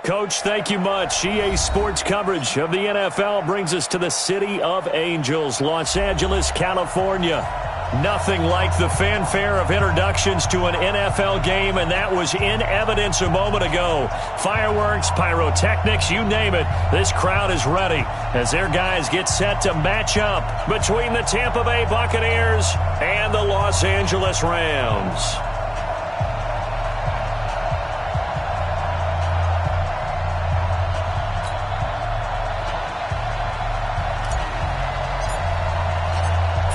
Coach, thank you much. EA Sports coverage of the NFL brings us to the City of Angels, Los Angeles, California. Nothing like the fanfare of introductions to an NFL game, and that was in evidence a moment ago. Fireworks, pyrotechnics, you name it. This crowd is ready as their guys get set to match up between the Tampa Bay Buccaneers and the Los Angeles Rams.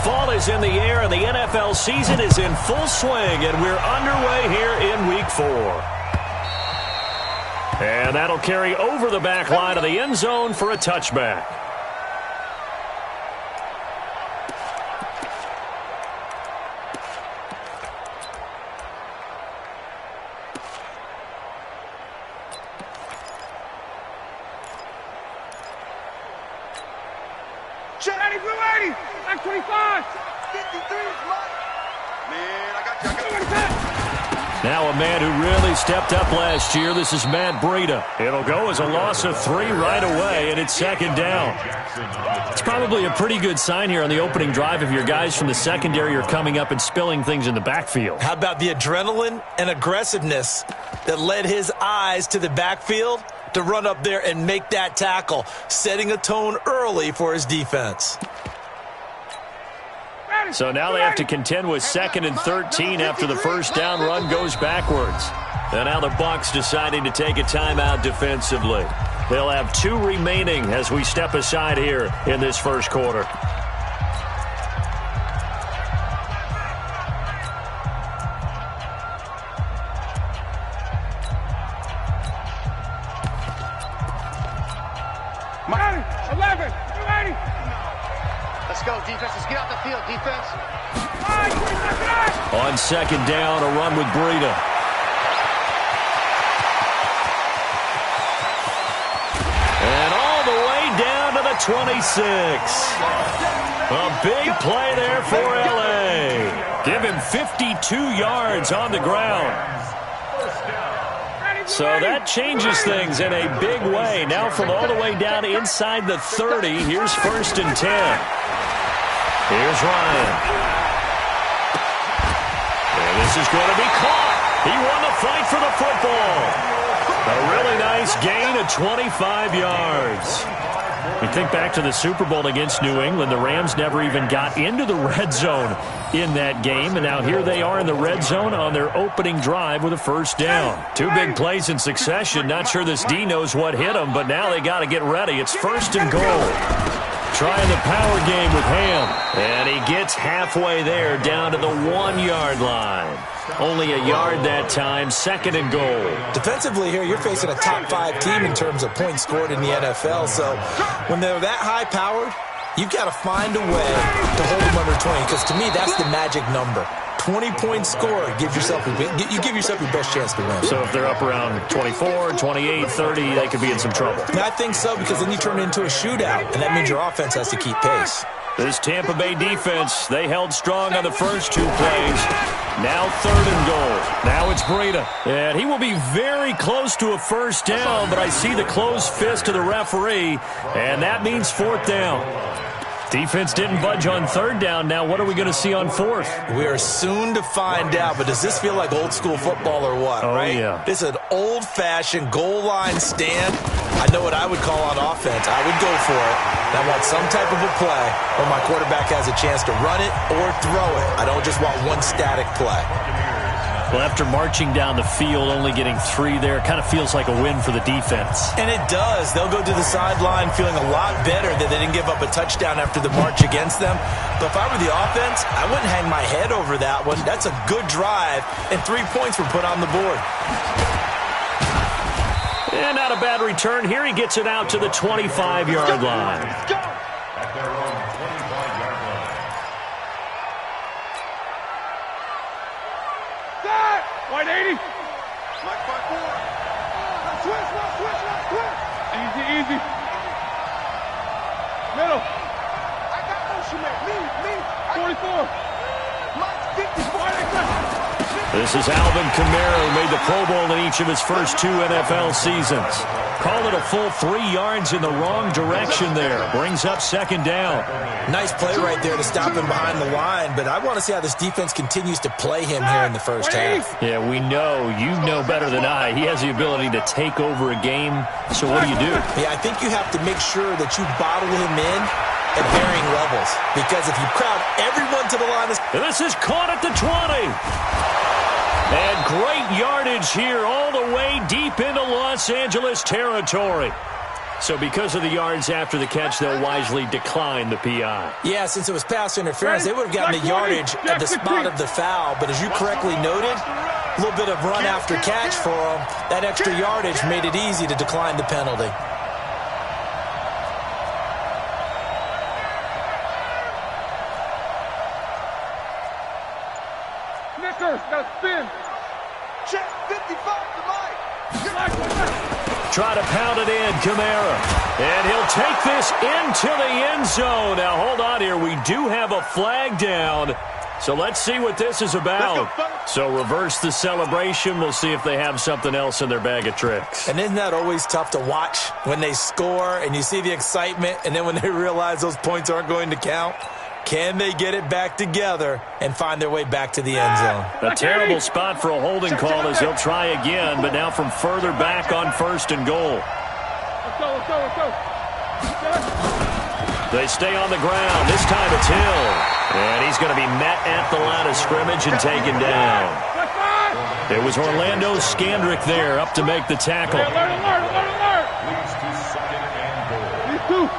Fall is in the air, and the NFL season is in full swing, and we're underway here in Week 4. And that'll carry over the back line of the end zone for a touchback. Back 25. 53 is mine. Man, I got you. Now a man who really stepped up last year. This is Matt Breida. It'll go as a loss of 3 right away, and it's second down. It's probably a pretty good sign here on the opening drive if your guys from the secondary are coming up and spilling things in the backfield. How about the adrenaline and aggressiveness that led his eyes to the backfield to run up there and make that tackle, setting a tone early for his defense. So now they have to contend with 2nd and 13 after the first down run goes backwards. And now the Bucs deciding to take a timeout defensively. They'll have 2 remaining as we step aside here in this first quarter. Let's go, defense. Let's get out the field, defense. On second down, a run with Breida. And all the way down to the 26. A big play there for L.A. Give him 52 yards on the ground. So that changes things in a big way. Now from all the way down inside the 30, here's 1st and 10. Here's Ryan. And this is going to be caught. He won the fight for the football. A really nice gain of 25 yards. You think back to the Super Bowl against New England, the Rams never even got into the red zone in that game, and now here they are in the red zone on their opening drive with a first down. 2 big plays in succession. Not sure this D knows what hit them, but now they got to get ready. It's 1st and goal. Trying the power game with Ham. And he gets halfway there down to the 1-yard line. Only a yard that time, 2nd and goal. Defensively here, you're facing a top 5 team in terms of points scored in the NFL. So when they're that high-powered, you've got to find a way to hold them under 20. Because to me, that's the magic number. 20-point score, you give yourself your best chance to win. So if they're up around 24, 28, 30, they could be in some trouble. I think so, because then you turn it into a shootout, and that means your offense has to keep pace. This Tampa Bay defense, they held strong on the first 2 plays. Now 3rd and goal. Now it's Breida. And he will be very close to a first down, but I see the closed fist of the referee, and that means 4th down. Defense didn't budge on 3rd down. Now what are we going to see on 4th? We are soon to find out, but does this feel like old school football or what, right? Yeah. This is an old-fashioned goal line stand. I know what I would call on offense. I would go for it. I want some type of a play where my quarterback has a chance to run it or throw it. I don't just want one static play. Well, after marching down the field, only getting 3 there, kind of feels like a win for the defense. And it does. They'll go to the sideline feeling a lot better that they didn't give up a touchdown after the march against them. But if I were the offense, I wouldn't hang my head over that one. That's a good drive, and 3 points were put on the board. And not a bad return here. He gets it out to the 25-yard line. Let's go. 180. Mike 5-4. Switch. Easy. Middle. I got motion, man. Me. 44. Mike 54. This is Alvin Kamara, who made the Pro Bowl in each of his first 2 NFL seasons. Call it a full 3 yards in the wrong direction there. Brings up second down. Nice play right there to stop him behind the line, but I want to see how this defense continues to play him here in the first half. Yeah, we know. You know better than I. He has the ability to take over a game, so what do you do? Yeah, I think you have to make sure that you bottle him in at varying levels, because if you crowd everyone to the line... This is caught at the 20. And great yardage here all the way deep into Los Angeles territory. So because of the yards after the catch, they'll wisely decline the PI. Yeah, since it was pass interference, they would have gotten the yardage at the spot of the foul. But as you correctly noted, a little bit of run after catch for them. That extra yardage made it easy to decline the penalty. Got spin. Check 55 to Mike. Try to pound it in, Kamara. And he'll take this into the end zone. Now, hold on here. We do have a flag down. So let's see what this is about. So reverse the celebration. We'll see if they have something else in their bag of tricks. And isn't that always tough to watch when they score and you see the excitement, and then when they realize those points aren't going to count? Can they get it back together and find their way back to the end zone? A terrible spot for a holding call as he'll try again, but now from further back on 1st and goal. Let's go. They stay on the ground. This time it's Hill. And he's going to be met at the line of scrimmage and taken down. It was Orlando Scandrick there up to make the tackle. Alert. These two.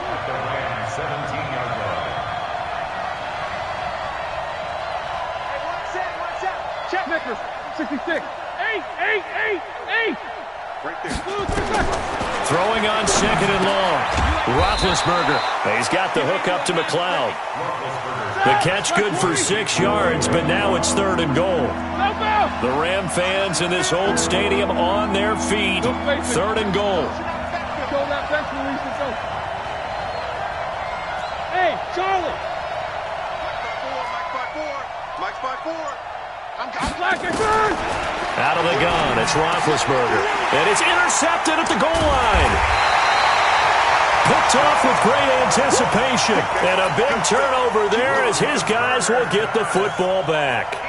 Snickers, 66. 8. Right there. Throwing on 2nd and long. Roethlisberger. He's got the hook up to McLeod. The catch good for 6 yards, but now it's 3rd and goal. The Ram fans in this old stadium on their feet. 3rd and goal. Hey, Charlie. Mike's by 4. I'm Out of the gun, it's Roethlisberger. And it's intercepted at the goal line. Picked off with great anticipation. And a big turnover there as his guys will get the football back.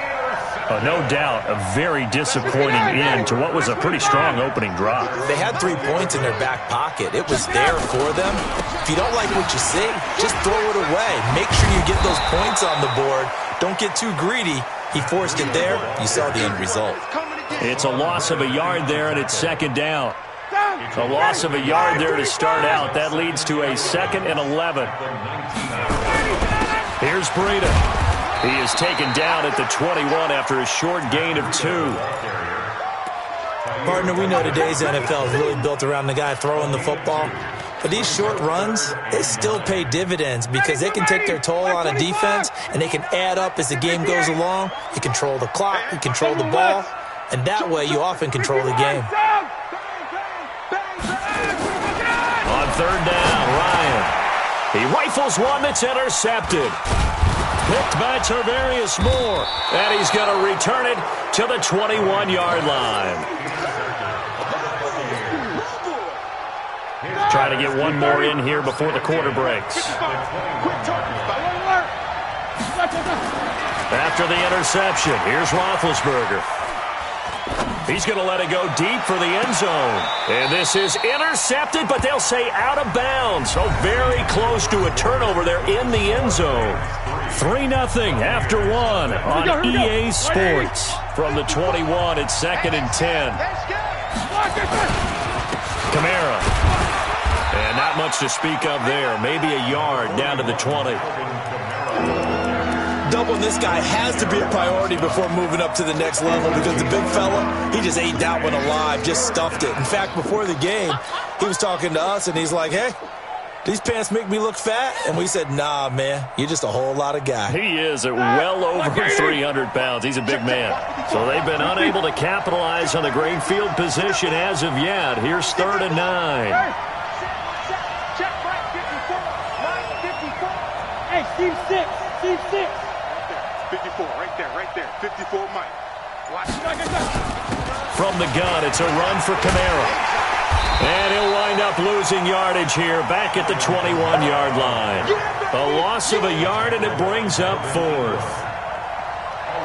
No doubt, a very disappointing end to what was a pretty strong opening drive. They had 3 points in their back pocket. It was there for them. If you don't like what you see, just throw it away. Make sure you get those points on the board. Don't get too greedy. He forced it there. You saw the end result. It's a loss of a yard there, and it's 2nd down. A loss of a yard there to start out. That leads to a 2nd and 11. Here's Breida. He is taken down at the 21 after a short gain of 2. Partner, we know today's NFL is really built around the guy throwing the football. But these short runs, they still pay dividends because they can take their toll on a defense and they can add up as the game goes along. You control the clock, you control the ball, and that way you often control the game. On 3rd down, Ryan. He rifles one that's intercepted. Picked by Tarvarius Moore. And he's going to return it to the 21-yard line. Try to get one more in here before the quarter breaks. After the interception, here's Roethlisberger. He's going to let it go deep for the end zone. And this is intercepted, but they'll say out of bounds. So very close to a turnover there in the end zone. 3-0 after 1 on EA Sports. From the 21, it's 2nd and 10. Kamara. And not much to speak of there. Maybe a yard down to the 20. Doubling this guy has to be a priority before moving up to the next level because the big fella, he just ate that one alive, just stuffed it. In fact, before the game, he was talking to us, and he's like, hey, these pants make me look fat? And we said, nah, man, you're just a whole lot of guy. He is at well over 300 pounds. He's a big man. So they've been unable to capitalize on the great field position as of yet. Here's 3rd and 9. Hey, Steve 6. 54, right there. 54, Mike. From the gun, it's a run for Kamara. And he'll wind up losing yardage here back at the 21-yard line. A loss of a yard, and it brings up fourth.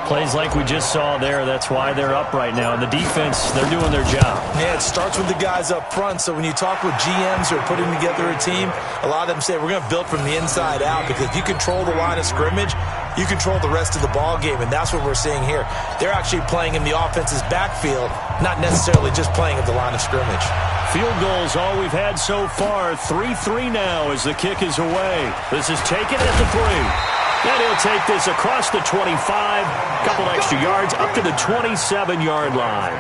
Plays like we just saw there, that's why they're up right now. And the defense, they're doing their job. Yeah, it starts with the guys up front. So when you talk with GMs who are putting together a team, a lot of them say we're going to build from the inside out, because if you control the line of scrimmage, you control the rest of the ball game, and that's what we're seeing here. They're actually playing in the offense's backfield, not necessarily just playing at the line of scrimmage. Field goals all we've had so far. 3-3 now as the kick is away. This is taken at the 3. And he'll take this across the 25, couple extra yards up to the 27-yard line.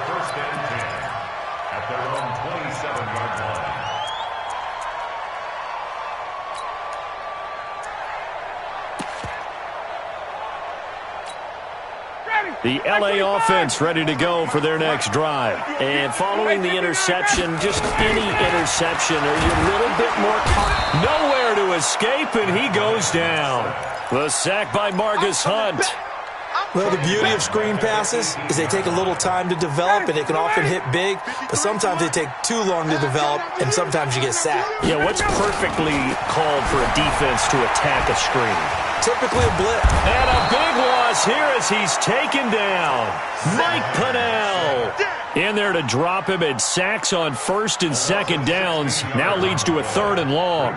First and 10 at their own 27-yard line. The LA offense ready to go for their next drive. And following the interception, just any interception, are you a little bit more nowhere to escape, and he goes down. The sack by Marcus Hunt. Well, the beauty of screen passes is they take a little time to develop, and they can often hit big, but sometimes they take too long to develop, and sometimes you get sacked. Yeah, what's perfectly called for a defense to attack a screen? Typically a blitz. And a big loss here as he's taken down. Mike Pennell in there to drop him, and sacks on first and second downs. Now leads to a 3rd and long.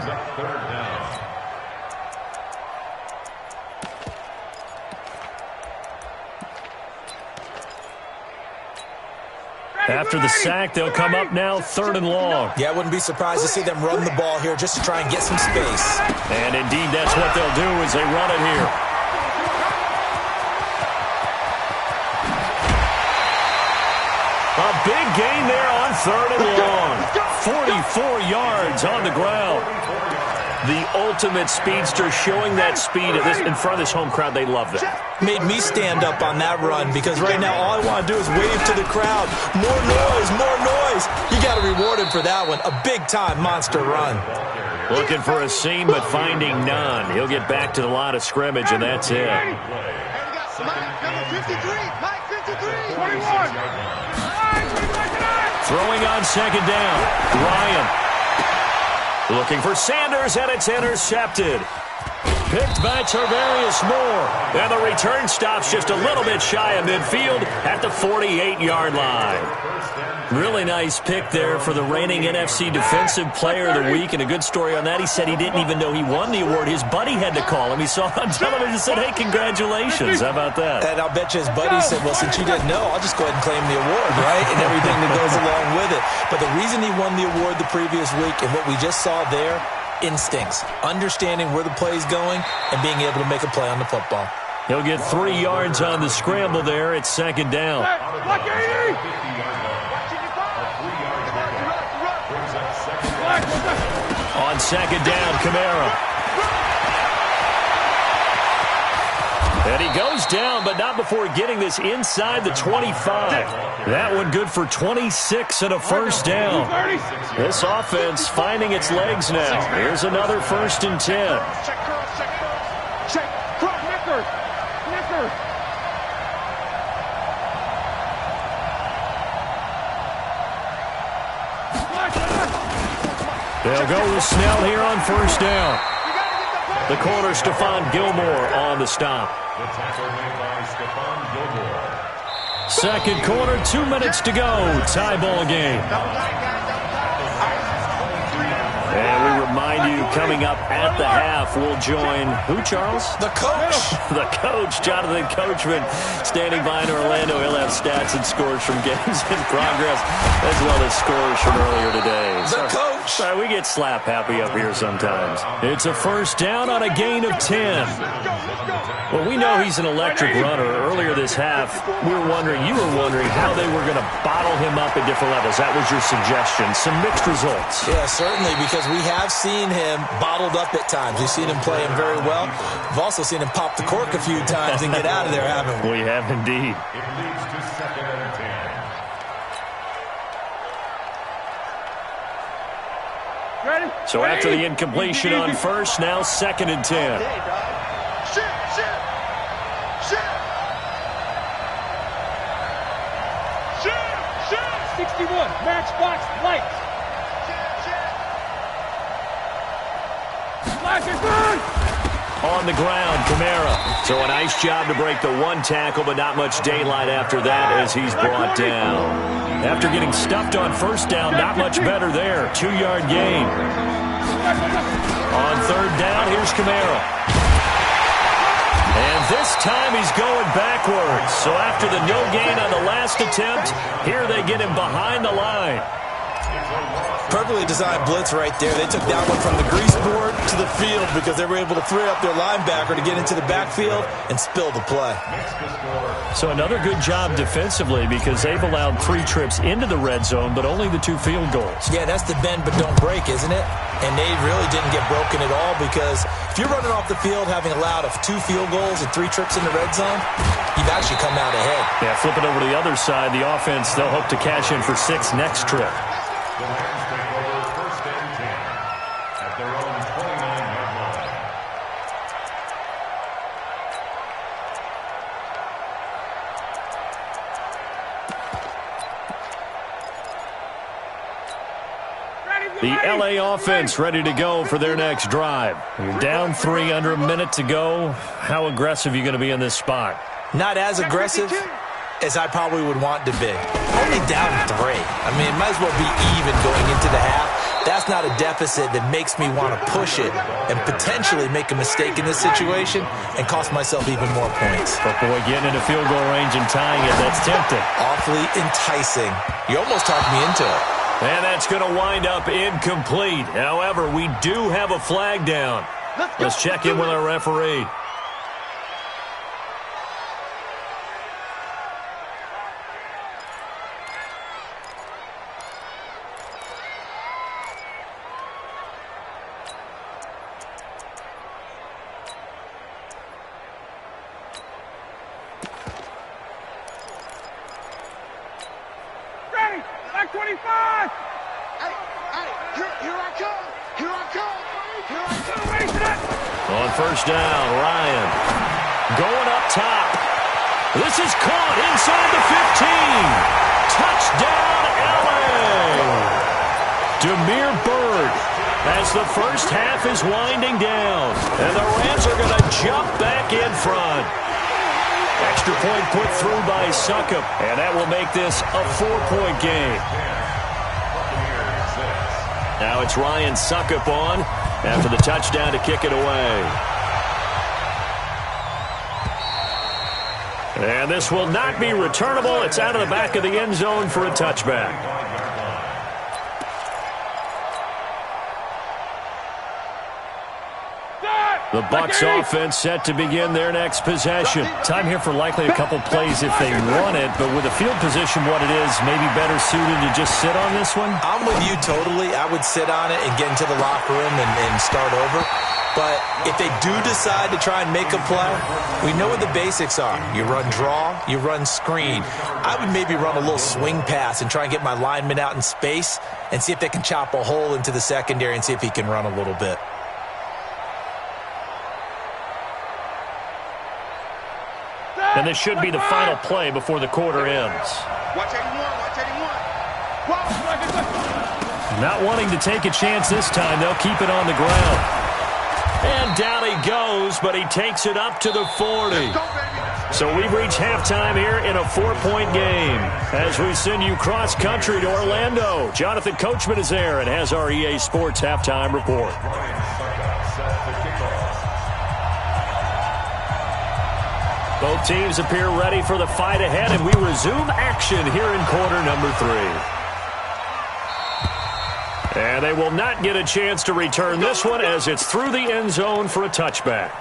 After the sack, they'll come up now 3rd and long. Yeah, I wouldn't be surprised to see them run the ball here just to try and get some space. And indeed, that's what they'll do as they run it here. A big gain there on 3rd and long. 44 yards on the ground. The ultimate speedster, showing that speed in front of this home crowd. They love that. Made me stand up on that run, because right now all I want to do is wave to the crowd. More noise, more noise. You got to reward him for that one. A big-time monster run. Looking for a seam, but finding none. He'll get back to the line of scrimmage, and that's it. Throwing on second down. Ryan. Looking for Sanders, and it's intercepted. Picked by Tarvarius Moore. And the return stops just a little bit shy of midfield at the 48-yard line. Really nice pick there for the reigning NFC Defensive Player of the Week. And a good story on that. He said he didn't even know he won the award. His buddy had to call him. He saw it on television and said, hey, congratulations. How about that? And I'll bet you his buddy said, well, since you didn't know, I'll just go ahead and claim the award, right? And everything that goes along with it. But the reason he won the award the previous week, and what we just saw there, instincts, understanding where the play is going, and being able to make a play on the football. He'll get 3 yards on the scramble there. It's second down. On second down, Kamara. And he goes down, but not before getting this inside the 25. That one good for 26 and a first down. This offense finding its legs now. Here's another 1st and 10. Check, cross, Nicker. They'll go with Snell here on 1st down. The corner, Stephon Gilmore, on the stop. The tackle made by Stephon Gilmore. Second quarter, 2 minutes to go. Tie ball game. And we remind you, coming up at the half, we'll join who, Charles? The coach. The coach, Jonathan Coachman, standing by in Orlando. He'll have stats and scores from games in progress, as well as scores from earlier today. The coach. Sorry, we get slap happy up here sometimes. It's a 1st down on a gain of 10. Well, we know he's an electric runner. Earlier this half, you were wondering how they were going to bottle him up at different levels. That was your suggestion. Some mixed results. Yeah, certainly, because we have seen him bottled up at times. We've seen him play him very well. We've also seen him pop the cork a few times and get out of there, haven't we? We have indeed. It leads to 2nd and 10. Ready? So after the incompletion on 1st, now 2nd and 10. 61, Matchbox Lights. Flash is good. On the ground, Kamara. So a nice job to break the one tackle, but not much daylight after that as he's brought down. After getting stuffed on first down, not much better there. 2-yard gain. On third down, here's Kamara. And this time he's going backwards. So after the no gain on the last attempt, here they get him behind the line. Perfectly designed blitz right there. They took that one from the grease board to the field because they were able to free up their linebacker to get into the backfield and spill the play. So another good job defensively because they've allowed 3 trips into the red zone, but only the 2 field goals. Yeah, that's the bend but don't break, isn't it? And they really didn't get broken at all because if you're running off the field having allowed 2 field goals and 3 trips in the red zone, you've actually come out ahead. Yeah, flip it over to the other side. The offense, they'll hope to cash in for 6 next trip. The Lions take over first and 10 at their own 29-yard line. The LA offense ready to go for their next drive. You're down 3 under a minute to go. How aggressive are you going to be in this spot? Not as aggressive as I probably would want to be. Only down 3. I mean, it might as well be even going into the half. That's not a deficit that makes me want to push it and potentially make a mistake in this situation and cost myself even more points. But boy, getting into field goal range and tying it, that's tempting. Awfully enticing. You almost talked me into it. And that's going to wind up incomplete. However, we do have a flag down. Let's check in with our referee. Ready. Back 25. Here I come. Here I come. Here I come. Ready for that. On first down, Ryan going up top. This is caught inside the 15. Touchdown, LA. Demir Bird as the first half is winding down. And the Rams are going to jump back in front. Extra point put through by Succop. And that will make this a 4-point game. Now it's Ryan Succop on after the touchdown to kick it away. And this will not be returnable. It's out of the back of the end zone for a touchback. The Bucs offense set to begin their next possession. Time here for likely a couple plays if they want it, but with the field position what it is, maybe better suited to just sit on this one? I'm with you totally. I would sit on it and get into the locker room and start over. But if they do decide to try and make a play, we know what the basics are. You run draw, you run screen. I would maybe run a little swing pass and try and get my lineman out in space and see if they can chop a hole into the secondary and see if he can run a little bit. And this should be the final play before the quarter ends. Watch 81. Watch 81. Not wanting to take a chance this time, they'll keep it on the ground. And down he goes, but he takes it up to the 40. So we've reached halftime here in a 4-point game. As we send you cross-country to Orlando, Jonathan Coachman is there and has our EA Sports halftime report. Both teams appear ready for the fight ahead, and we resume action here in quarter number 3. And they will not get a chance to return this one as it's through the end zone for a touchback.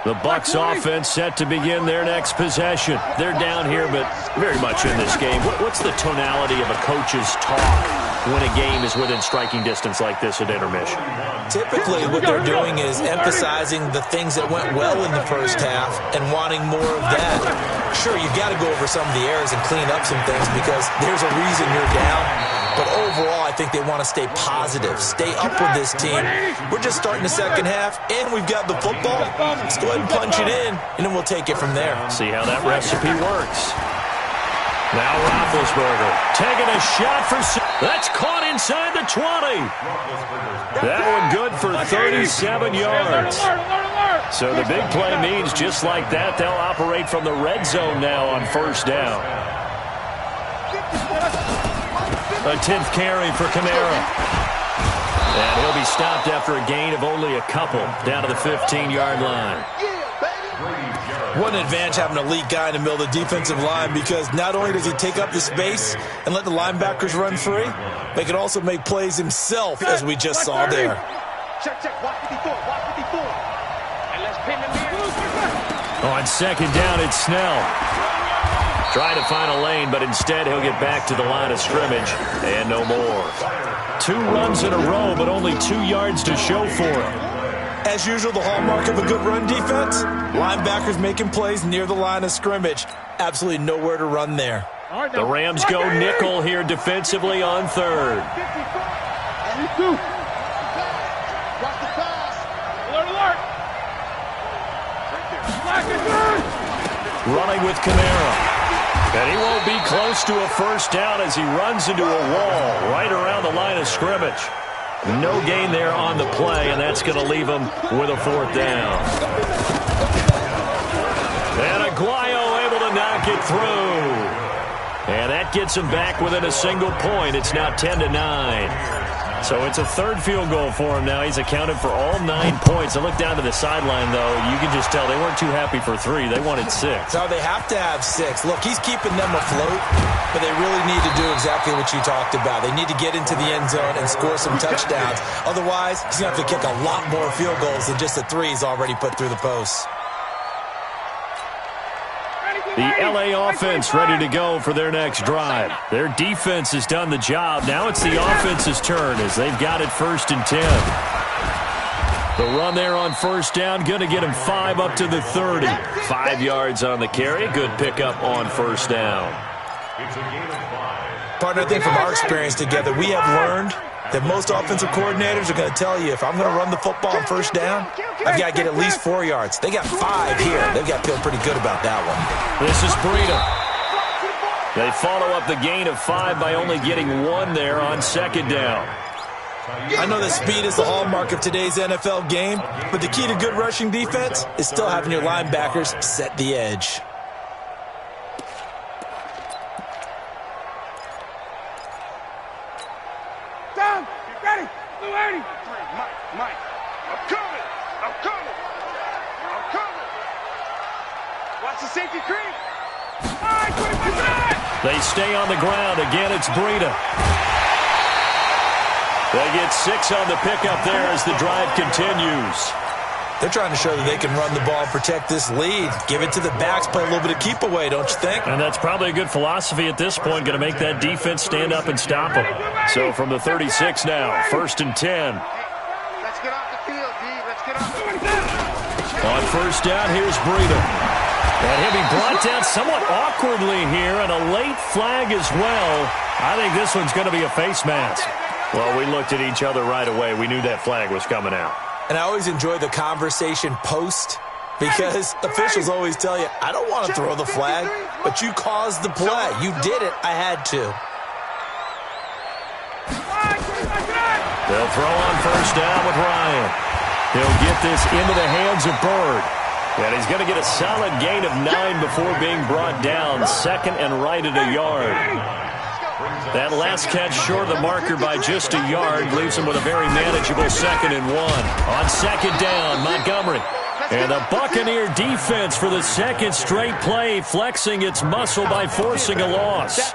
The Bucs offense set to begin their next possession. They're down here, but very much in this game. What's the tonality of a coach's talk when a game is within striking distance like this at intermission? Typically, what they're doing is emphasizing the things that went well in the first half and wanting more of that. Sure, you've got to go over some of the errors and clean up some things because there's a reason you're down. But overall, I think they want to stay positive, stay up with this team. We're just starting the second half, and we've got the football. Let's go ahead and punch it in, and then we'll take it from there. See how that recipe works. Now Roethlisberger taking a shot for... That's caught inside the 20. That one good for 37 yards. So the big play means just like that, they'll operate from the red zone now on first down. A 10th carry for Kamara. And he'll be stopped after a gain of only a couple down to the 15-yard line. What an advantage having an elite guy in the middle of the defensive line, because not only does he take up the space and let the linebackers run free, but he can also make plays himself, as we just saw there. Check, watch 54, watch 54. And let's pin them here. On second down, it's Snell. Trying to find a lane, but instead he'll get back to the line of scrimmage, and no more. 2 runs in a row, but only 2 yards to show for it. As usual, the hallmark of a good run defense, linebackers making plays near the line of scrimmage. Absolutely nowhere to run there. The Rams go nickel here defensively on third. Watch the pass. Alert. Running with Kamara. And he won't be close to a first down as he runs into a wall right around the line of scrimmage. No gain there on the play, and that's going to leave him with a 4th down. And Aguayo able to knock it through. And that gets him back within a single point. It's now 10-9. So it's a 3rd field goal for him now. He's accounted for all 9 points. I look down to the sideline, though. You can just tell they weren't too happy for 3. They wanted 6. No, they have to have 6. Look, he's keeping them afloat, but they really need to do exactly what you talked about. They need to get into the end zone and score some touchdowns. Otherwise, he's going to have to kick a lot more field goals than just the 3 he's already put through the post. The LA offense ready to go for their next drive. Their defense has done the job. Now it's the offense's turn as they've got it 1st and 10. The run there on first down, going to get him 5 up to the 30. 5 yards on the carry. Good pickup on first down. It's a gain of 5. Partner, I think from our experience together, we have learned that most offensive coordinators are going to tell you, if I'm going to run the football on first down, I've got to get at least 4 yards. They got 5 here. They've got to feel pretty good about that one. This is Breida. They follow up the gain of 5 by only getting 1 there on second down. I know that speed is the hallmark of today's NFL game, but the key to good rushing defense is still having your linebackers set the edge. Down. Get ready. Blue 80. Mike. I'm coming. Watch the safety creep. All right, 25. They stay on the ground. Again, it's Breida. They get 6 on the pickup there as the drive continues. They're trying to show that they can run the ball and protect this lead. Give it to the backs, play a little bit of keep away, don't you think? And that's probably a good philosophy at this point, going to make that defense stand up and stop them. So from the 36 now, 1st and 10. Let's get off the field, D. Let's get off the field. On first down, here's Breida. And he'll be brought down somewhat awkwardly here, and a late flag as well. I think this one's going to be a face mask. Well, we looked at each other right away. We knew that flag was coming out. And I always enjoy the conversation post, because officials always tell you, I don't want to throw the flag, but you caused the play. You did it. I had to. They'll throw on first down with Ryan. He'll get this into the hands of Bird. And he's going to get a solid gain of 9 before being brought down. 2nd and right at a yard. That last catch short of the marker by just a yard leaves him with a very manageable 2nd and 1. On second down, Montgomery. And the Buccaneer defense for the 2nd straight play, flexing its muscle by forcing a loss.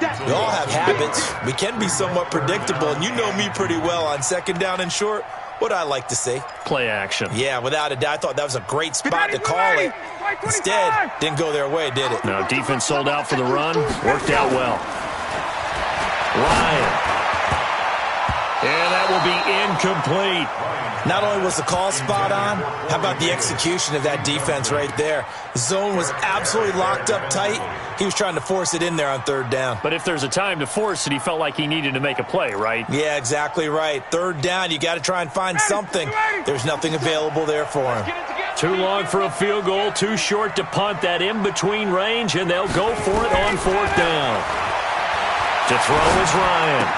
We all have habits. We can be somewhat predictable, and you know me pretty well on second down and short. What I like to say? Play action. Yeah, without a doubt. I thought that was a great spot to call it. Instead, didn't go their way, did it? No, defense sold out for the run. Worked out well. Ryan. And that will be incomplete. Not only was the call spot on, how about the execution of that defense right there? The zone was absolutely locked up tight. He was trying to force it in there on third down. But if there's a time to force it, he felt like he needed to make a play, right? Yeah, exactly right. Third down, you got to try and find something. There's nothing available there for him. Too long for a field goal, too short to punt. That in-between range, and they'll go for it on fourth down. To throw is Ryan.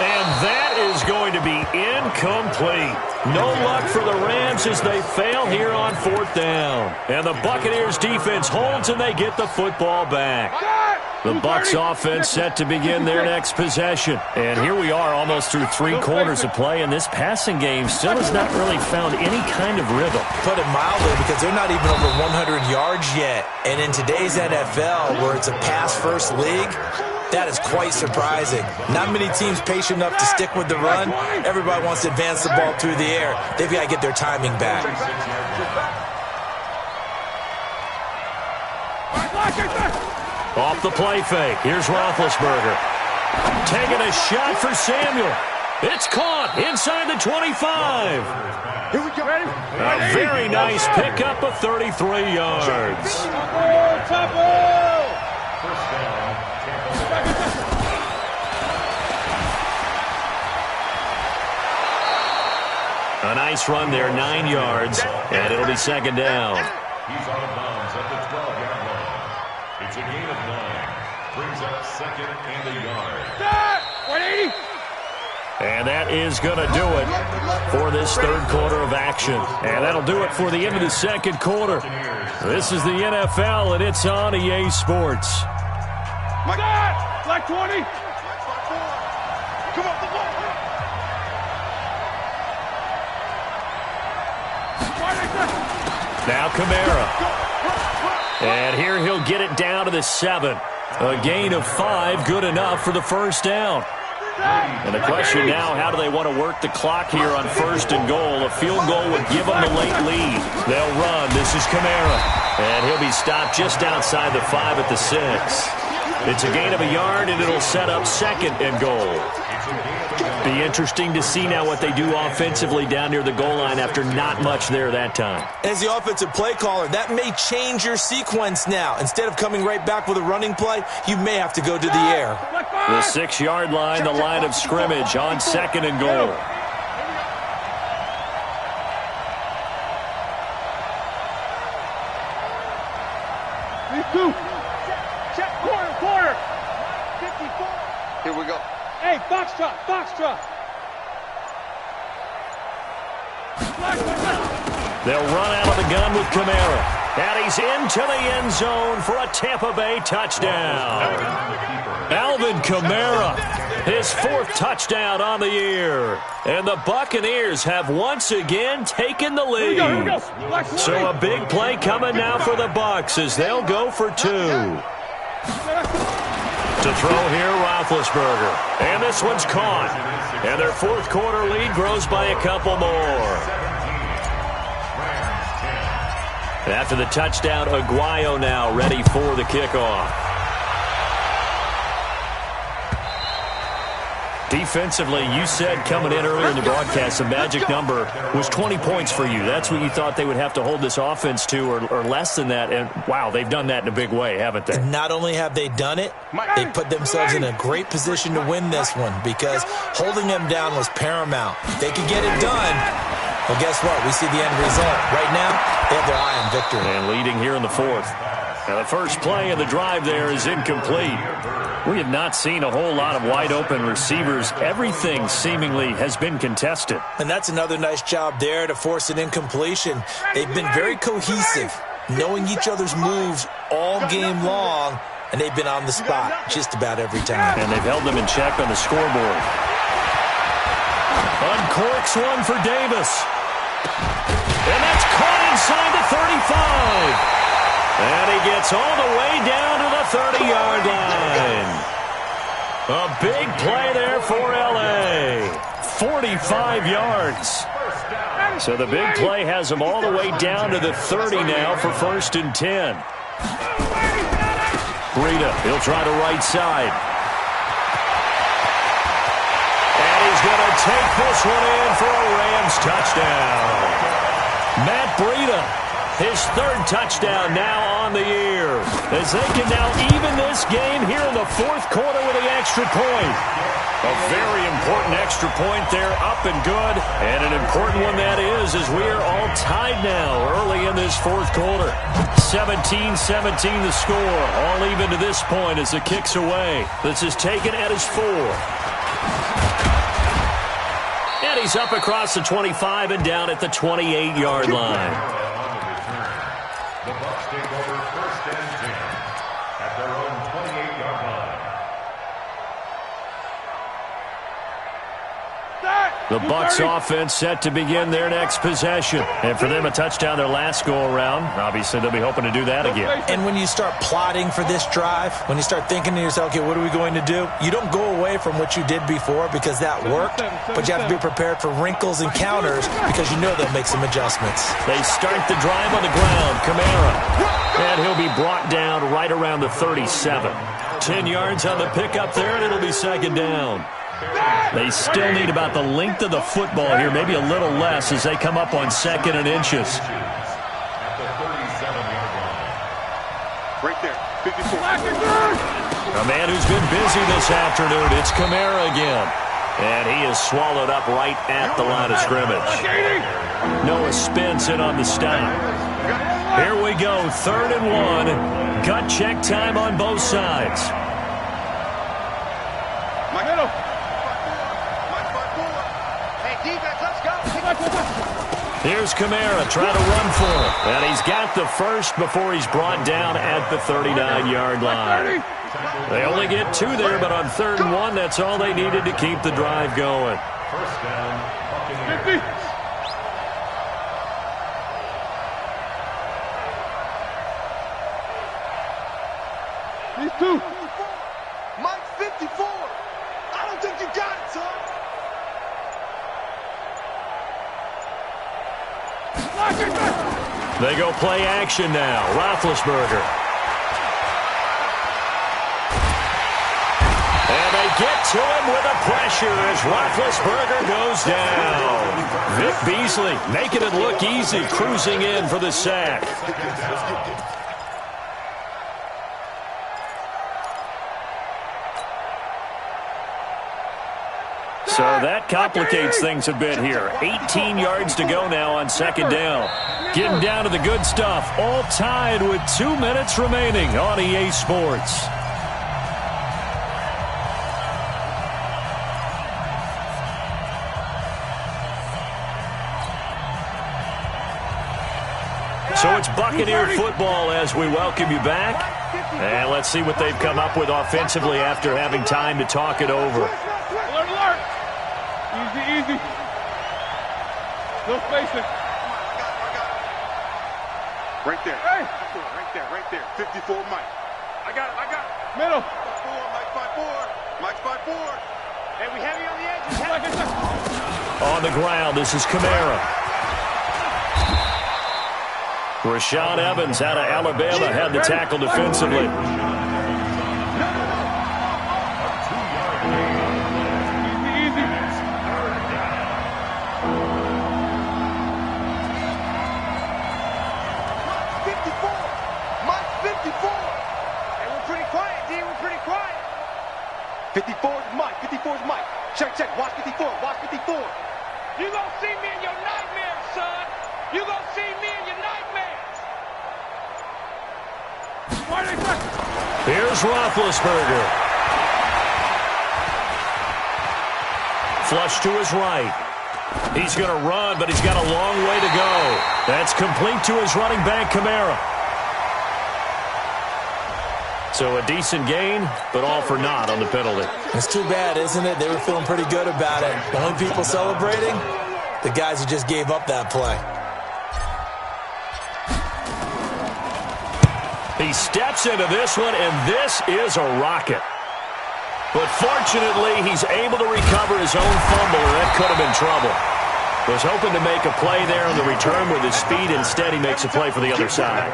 And that is going to be incomplete. No luck for the Rams as they fail here on fourth down. And the Buccaneers defense holds and they get the football back. The Bucs offense set to begin their next possession. And here we are almost through 3 quarters of play, and this passing game still has not really found any kind of rhythm. Put it mildly, because they're not even over 100 yards yet. And in today's NFL, where it's a pass-first league, that is quite surprising. Not many teams patient enough to stick with the run. Everybody wants to advance the ball through the air. They've got to get their timing back. Off the play fake. Here's Roethlisberger. Taking a shot for Samuel. It's caught inside the 25. Here we go. Ready? A very nice pickup of 33 yards. A nice run there, 9 yards, and it'll be second down. He's out of bounds at the 12-yard line. It's a gain of 9. Brings up second and a yard. 180. And that is going to do it for this third quarter of action. And that'll do it for the end of the second quarter. This is the NFL, and it's on EA Sports. My God! Black 20. Come on, the ball. Now Kamara. And here he'll get it down to the 7. A gain of 5, good enough for the first down. And the question now, how do they want to work the clock here on first and goal? A field goal would give them the late lead. They'll run. This is Kamara. And he'll be stopped just outside the 5 at the 6. It's a gain of a yard, and it'll set up second and goal. Be interesting to see now what they do offensively down near the goal line after not much there that time. As the offensive play caller, that may change your sequence now. Instead of coming right back with a running play, you may have to go to the air. The 6-yard line, the line of scrimmage on second and goal. Check, quarter. 54. Here we go. Hey, box truck. They'll run out of the gun with Kamara. And he's into the end zone for a Tampa Bay touchdown. Alvin Kamara, his 4th touchdown on the year. And the Buccaneers have once again taken the lead. Here we go. So a big play coming now for the Bucs as they'll go for 2. To throw here, Roethlisberger. And this one's caught. And their 4th quarter lead grows by a couple more. After the touchdown, Aguayo now ready for the kickoff. Defensively, you said coming in earlier in the broadcast, the magic number was 20 points for you. That's what you thought they would have to hold this offense to, or less than that. And, wow, they've done that in a big way, haven't they? And not only have they done it, they put themselves in a great position to win this one because holding them down was paramount. If they could get it done, well, guess what? We see the end result. Right now, they have their eye on victory. And leading here in the 4th. Now, the first play of the drive there is incomplete. We have not seen a whole lot of wide-open receivers. Everything seemingly has been contested. And that's another nice job there to force an incompletion. They've been very cohesive, knowing each other's moves all game long, and they've been on the spot just about every time. And they've held them in check on the scoreboard. Uncorks one for Davis. And that's caught inside the 35. And he gets all the way down to the 30-yard line. A big play there for L.A. 45 yards. So the big play has him all the way down to the 30 now for 1st and 10. Breida, he'll try the right side. And he's going to take this one in for a Rams touchdown. Matt Breida, his third touchdown now on the year, as they can now even this game here in the fourth quarter with the extra point. A very important extra point there, up and good, and an important one that is, as we are all tied now early in this fourth quarter. 17-17 the score, all even to this point as the kick's away. This is taken at his 4. And he's up across the 25 and down at the 28-yard line. The Bucs take over first and 10 at their own 28-yard line. The Bucs offense set to begin their next possession. And for them, a touchdown their last go-around. Obviously, they'll be hoping to do that again. And when you start plotting for this drive, when you start thinking to yourself, okay, what are we going to do? You don't go away from what you did before because that worked, but you have to be prepared for wrinkles and counters because you know they'll make some adjustments. They start the drive on the ground. Kamara. And he'll be brought down right around the 37. 10 yards on the pickup there, and it'll be second down. They still need about the length of the football here, maybe a little less as they come up on second and inches. At the 37-yard line. Right there, 54. A man who's been busy this afternoon, it's Kamara again. And he is swallowed up right at the line of scrimmage. Noah Spence in on the stop. Here we go, 3rd and 1. Gut check time on both sides. Here's Kamara trying to run for him. And he's got the first before he's brought down at the 39-yard line. They only get 2 there, but on 3rd and 1, that's all they needed to keep the drive going. First down, Buccaneers. These 2. Mike, 54. I don't think you got it, son. They go play action now. Roethlisberger. And they get to him with a pressure as Roethlisberger goes down. Vic Beasley making it look easy, cruising in for the sack. So that complicates things a bit here. 18 yards to go now on second down. Getting down to the good stuff. All tied with 2 minutes remaining on EA Sports. So it's Buccaneer football as we welcome you back. And let's see what they've come up with offensively after having time to talk it over. Alert, alert. Easy. No spacing. Right there. Hey. Right there. 54, Mike. I got it. Middle. 4, Mike 5-4. Mike's 5-4. Hey, we heavy on the edges. On the ground, this is Kamara. Rashad Evans out of Alabama had the tackle defensively. Mike 54. Hey, we're pretty quiet, D. We're pretty quiet. 54 is Mike. 54 is Mike. Check. Watch 54. You gonna see me in your nightmares, son. You gonna see me in your nightmares. Here's Roethlisberger. Flush to his right. He's going to run, but he's got a long way to go. That's complete to his running back, Kamara. So a decent gain, but all for naught on the penalty. It's too bad, isn't it? They were feeling pretty good about it. The only people celebrating, the guys who just gave up that play. He steps into this one, and this is a rocket. But fortunately, he's able to recover his own fumble, or that could have been trouble. Was hoping to make a play there on the return with his speed. Instead, he makes a play for the other side.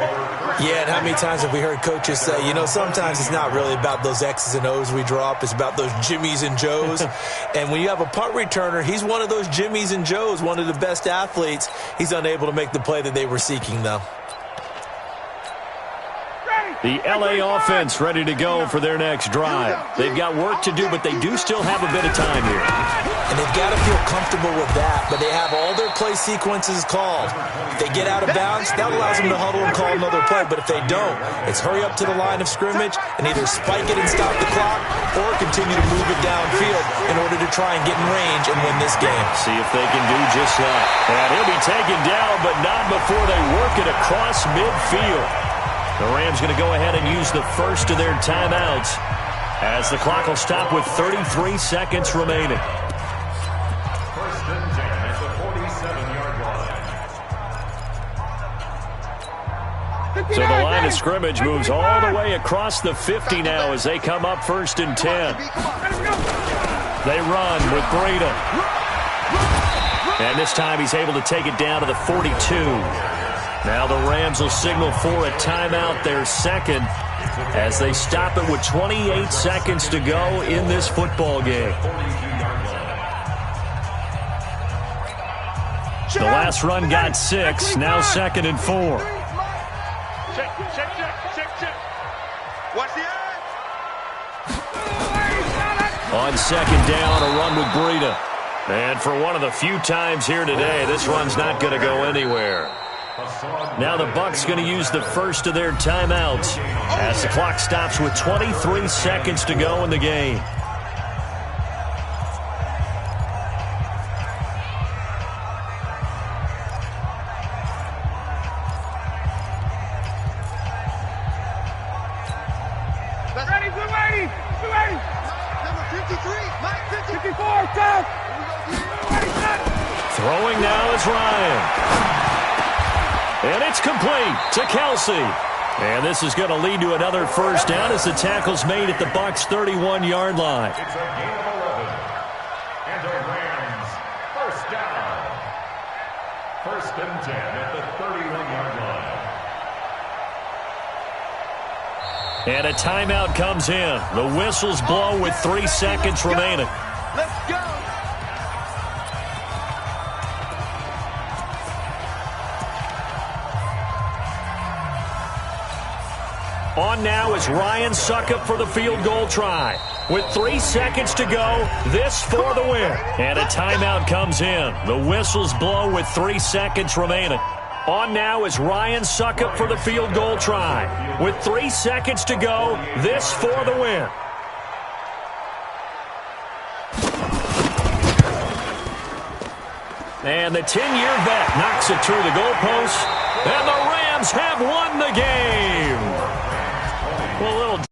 Yeah, and how many times have we heard coaches say, you know, sometimes it's not really about those X's and O's we drop. It's about those Jimmies and Joes. And when you have a punt returner, he's one of those Jimmies and Joes, one of the best athletes. He's unable to make the play that they were seeking, though. The LA offense ready to go for their next drive. They've got work to do, but they do still have a bit of time here. And they've got to feel comfortable with that, but they have all their play sequences called. If they get out of bounds, that allows them to huddle and call another play. But if they don't, it's hurry up to the line of scrimmage and either spike it and stop the clock or continue to move it downfield in order to try and get in range and win this game. See if they can do just that. And he'll be taken down, but not before they work it across midfield. The Rams going to go ahead and use the first of their timeouts as the clock will stop with 33 seconds remaining. First and 10 at the 47-yard line. So the line of scrimmage moves all the way across the 50 now as they come up first and 10. They run with Breida. And this time he's able to take it down to the 42. Now the Rams will signal for a timeout, their second, as they stop it with 28 seconds to go in this football game. The last run got 6, now 2nd and 4. Check. Watch the eyes. On 2nd down, a run with Breida. And for one of the few times here today, this run's not going to go anywhere. Now the Bucs going to use the first of their timeouts as the clock stops with 23 seconds to go in the game. Ready, 280. Number 53, Mike 54, go. Throwing now is Ryan. And it's complete to Kelsey. And this is going to lead to another first down as the tackle's made at the Bucs' 31-yard line. It's a gain of 11. And the Rams, first down. First and 10 at the 31-yard line. And a timeout comes in. The whistles blow with 3 seconds remaining. Let's go. On now is Ryan Succop for the field goal try. With 3 seconds to go, this for the win. And a timeout comes in. The whistles blow with 3 seconds remaining. On now is Ryan Succop for the field goal try. With 3 seconds to go, this for the win. And the 10-year vet knocks it through the goalpost. And the Rams have won the game. Well, a little